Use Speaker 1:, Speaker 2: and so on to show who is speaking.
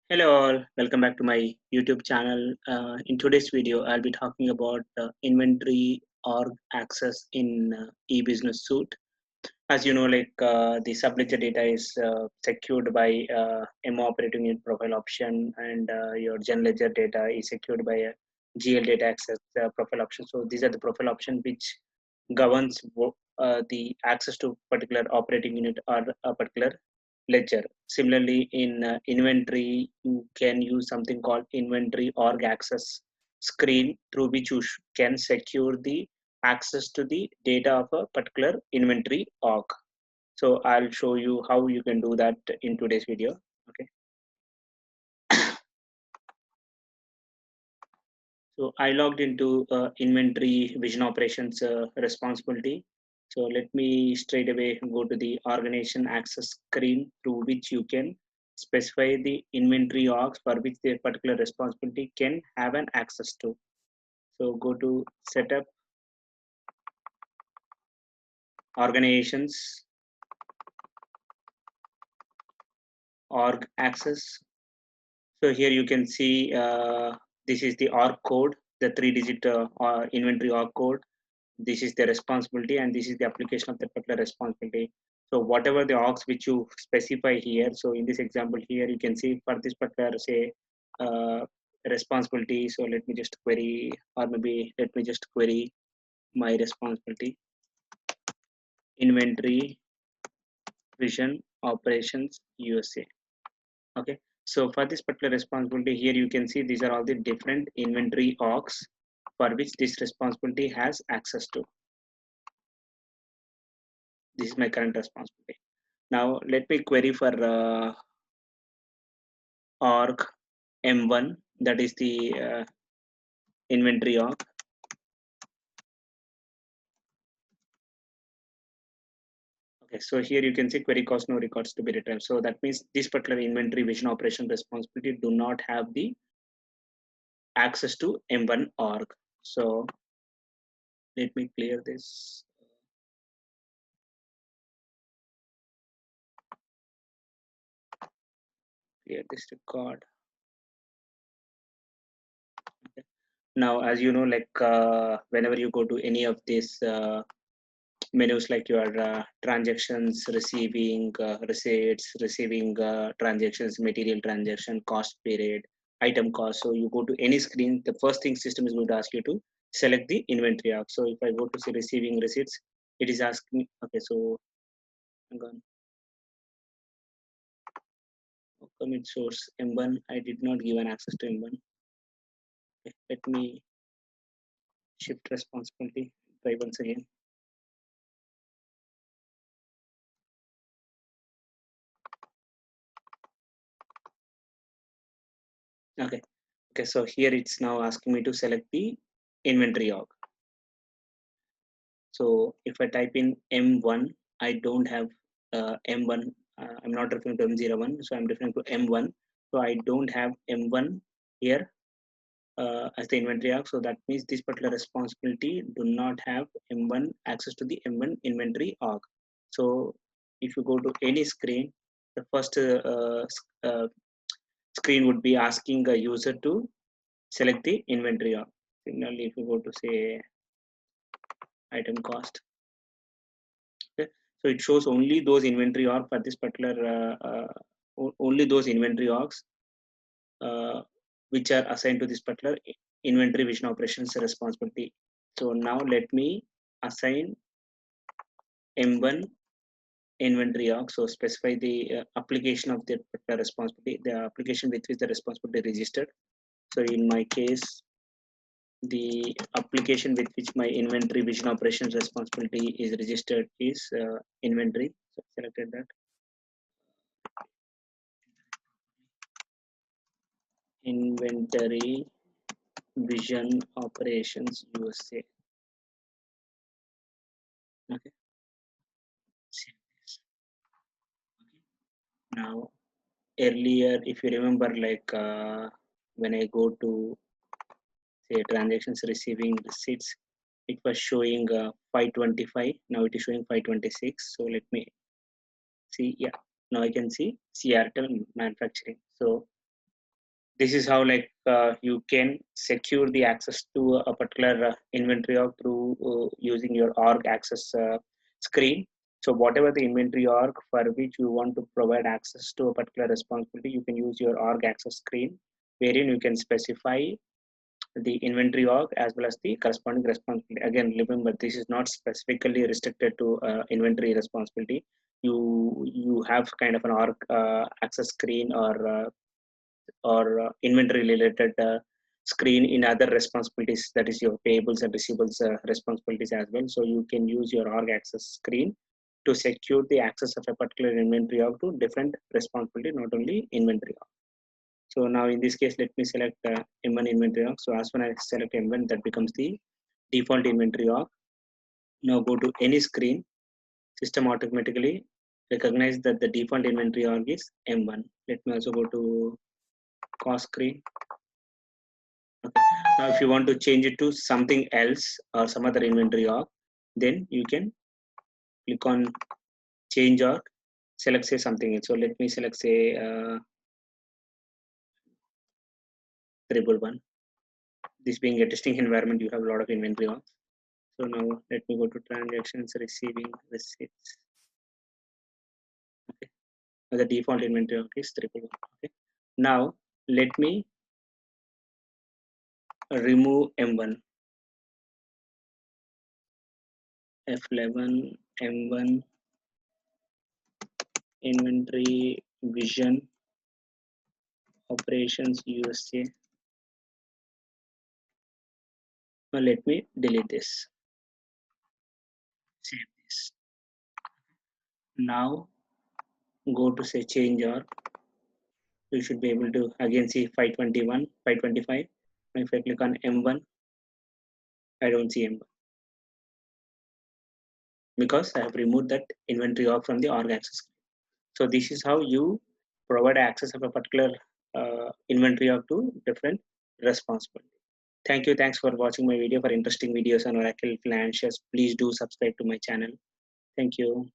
Speaker 1: Hello all, welcome back to my YouTube channel. In today's video, I'll be talking about inventory org access in eBusiness Suite. As you know, the subledger data is secured by M operating unit profile option, and your gen ledger data is secured by a GL data access profile option. So these are the profile option which governs the access to particular operating unit or a particular ledger. Similarly, in inventory, you can use something called inventory org access screen through which you can secure the access to the data of a particular inventory org. So I'll show you how you can do that in today's video. Okay. So I logged into inventory vision operations responsibility. So let me straight away go to the organization access screen through which you can specify the inventory orgs for which the particular responsibility can have an access to. So go to setup organizations org access. So here you can see this is the org code, the 3-digit inventory org code. This is the responsibility, and this is the application of the particular responsibility. So whatever the orgs which you specify here. So in this example here, you can see for this particular say uh, responsibility. So let me just query, or maybe let me just query my responsibility inventory vision operations USA. Okay, so for this particular responsibility here, you can see these are all the different inventory orgs for which this responsibility has access to. This is my current responsibility. Now let me query for org M1, that is the inventory org. Okay, so here you can see query cost no records to be returned. So that means this particular inventory vision operation responsibility do not have the access to M1 org. So let me clear this. Clear this record. Okay. Now, as you know, whenever you go to any of these menus, like your transactions, receiving receipts, receiving transactions, material transaction, cost period, item cost. So you go to any screen, the first thing system is going to ask you to select the inventory arc. So if I go to say receiving receipts, it is asking. Okay, so hang on. Commit source M1. I did not give an access to M1. Okay, let me shift responsibility. Try once again. Okay. Okay, so here it's now asking me to select the inventory org. So if I type in M1, I don't have M1. I'm not referring to M01, so I'm referring to M1. So I don't have M1 here as the inventory org. So that means this particular responsibility do not have M1 access to the M1 inventory org. So if you go to any screen, the first screen would be asking a user to select the inventory org. Similarly, if you go to say item cost, okay, so it shows only those inventory org for this particular only those inventory orgs uh, which are assigned to this particular inventory vision operations responsibility. So now let me assign M1 inventory org. So specify the application of the particular responsibility, the application with which the responsibility registered. So in my case, the application with which my inventory vision operations responsibility is registered is inventory. So selected that inventory vision operations USA. Okay. Save this. Okay. Now earlier, if you remember, when I go to say transactions receiving receipts, it was showing 525. Now it is showing 526. So let me see. Yeah, now I can see CRTL manufacturing. So This is how like you can secure the access to a particular inventory org through using your org access screen. So whatever the inventory org for which you want to provide access to a particular responsibility, you can use your org access screen, wherein you can specify the inventory org as well as the corresponding responsibility. Again, remember this is not specifically restricted to inventory responsibility. You have kind of an org access screen or inventory related screen in other responsibilities, that is your payables and receivables responsibilities as well. So you can use your org access screen to secure the access of a particular inventory org to different responsibility, not only inventory org. So now in this case, let me select M1 inventory org. So as soon as I select M1, that becomes the default inventory org. Now go to any screen, system automatically recognize that the default inventory org is M1. Let me also go to cost screen. Okay. Now, if you want to change it to something else or some other inventory org, then you can click on change org, select say something else. So let me select say 111. This being a testing environment, you have a lot of inventory orgs. So now let me go to transactions, receiving receipts. Okay. Now the default inventory org is 111. Okay. Now let me remove M1, F11, M1, inventory, vision, operations, USA. Now let me delete this, save this. Now go to say change org. You should be able to again see 521, 525. If I click on M1, I don't see M1 because I have removed that inventory org from the org access. So this is how you provide access of a particular inventory org to different responsibility. Thank you. Thanks for watching my video. For interesting videos on Oracle Financials, please do subscribe to my channel. Thank you.